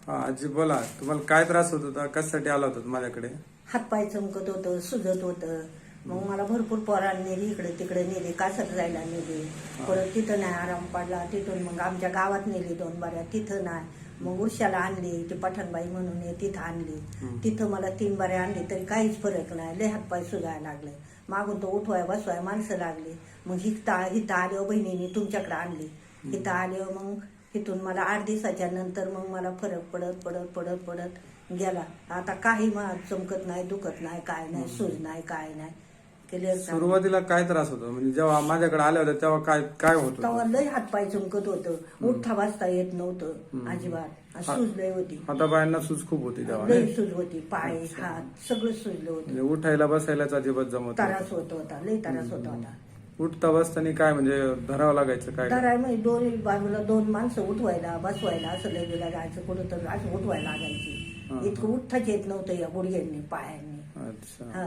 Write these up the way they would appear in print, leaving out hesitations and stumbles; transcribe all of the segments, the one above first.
हा आजी बोला, तुम्हाला काय त्रास होत होता, कशासाठी आला होता माझ्याकडे? हातपाय चमकत होतं, सुजत होतं. मग मला भरपूर पोरांनी नेली, इकडे तिकडे नेली, कासत जायला नेली. परत तिथं नाही आराम पडला. तिथून मग आमच्या गावात नेली 2 बाऱ्या, तिथं नाही. मग उरशाला आणली, ती पठाणबाई म्हणून आहे, तिथं आणली. तिथं मला 3 बाऱ्या आणली तरी काहीच फरक नाही. लय हातपाय सुजायला लागले. मागून तो उठवाय बसवाय माणसं लागली. मग हिथं आल्यावर बहिणीने तुमच्याकडे आणली. हिथं आल्यावर मग तिथून मला 8 दिवसाच्या नंतर मग मला फरक पडत पडत पडत पडत गेला. आता काही चमकत नाही, दुखत नाही, काय नाही, सूज नाही, काय नाही. क्लिअर. सुरुवातीला काय त्रास होतो, म्हणजे जेव्हा माझ्याकडे आल्या होत्या तेव्हा काय काय होत तेव्हा होतं? लय हातपाय चमकत होतं, उठता बसता येत नव्हतं अजिबात. सूज लय होती, हातापायांना सूज खूप होती तेव्हा लय नाही? सूज होती. पाय हात सगळं सुजलं होतं. म्हणजे उठायला बसायलाच अजिबात जमत त्रास नव्हतं. होत होता, लय त्रास होत होता. उठता बसताना काय म्हणजे धरावं लागायचं काय? धराय म्हणजे 2 बाजूला 2 माणसं उठवायला बसवायला असं लगेला जायचं, कुठं तर असं उठवायला लागायची. इतकं उठताच येत नव्हतं या गुडघ्यांनी पायांनी. अच्छा. हा,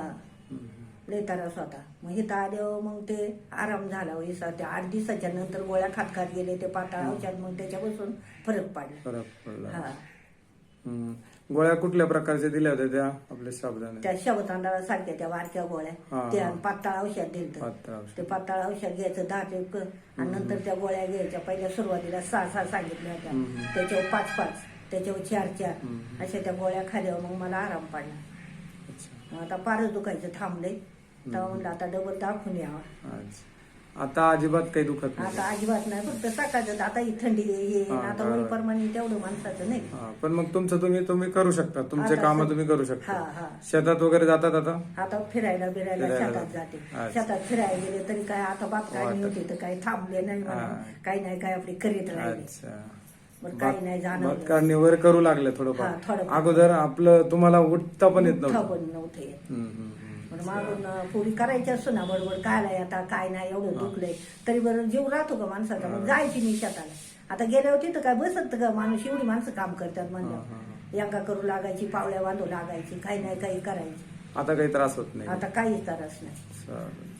लय त्रास होता. मग इथं आल्यावर मग ते आराम झाला. ते 8 दिवसाच्या नंतर गोळ्या खात खात गेले ते पाताळ औषध, मग त्याच्यापासून फरक पडला. फरक पडला. हा, गोळ्या कुठल्या प्रकारच्या दिल्या होत्या त्या आपल्या साबुदाणे? त्या शाबुतांदळा सारख्या त्या बारक्या गोळ्या, हा, त्या हा. पाताळ औषध दिलं. पातळ औषध. ते पाताळ औषध घ्यायचं 10 ते आणि नंतर त्या गोळ्या घ्यायच्या. पहिल्या सुरुवातीला 6 सांगितल्या होत्या, त्याच्यावर 5 त्याच्यावर 4 अशा त्या गोळ्या खाल्यावर मग मला आराम पडला. अच्छा. मग आता पारच दुखायचं थांबले. तेव्हा म्हणलं आता डबल दाखवून यावं. अच्छा. आता अजिबात काही दुखत नाही? आता अजिबात नाही, फक्त सकाळचं. आता ही थंडी हे हा, आता हा. वरीप्रमाणे तेवढं माणसाचं नाही. हा, पण मग तुमचं तुम्ही करू शकता, तुमचे आता काम सग- तुम्ही करू हा शकता. हा. शेतात वगैरे जातात आता? आता फिरायला फिरायला शेतात जाते. जाते. अच्छा. शेतात फिरायला गेले तरी काय आता बात काय वाटत. नव्हती तर काही थांबले नाही म्हणा. हा. काही नाही, काय आपली करीत राहिले. अच्छा. मग काही नाही जाणवलं. भातकाडणी वगैरे करू लागले हा, थोडंफार? थोडंफार. अगोदर आपलं तुम्हाला उठता पण येत उठता नव्हतं? पण नव्हते येत. हम्म. पण मागून पुरी करायची असतो ना बडबड, काय आता काय नाही एवढं दुखलंय तरी बरं जीव राहतो का माणसाचा. मग जायची मी शेताला. आता गेल्या होती तर काय बसत का माणूस, एवढी माणसं काम करतात म्हणलं. यांका करू लागायची, पावल्या बांधू लागायची, काही नाही काही करायची. आता काही त्रास होत नाही? आता काहीच त्रास नाही. चालेल.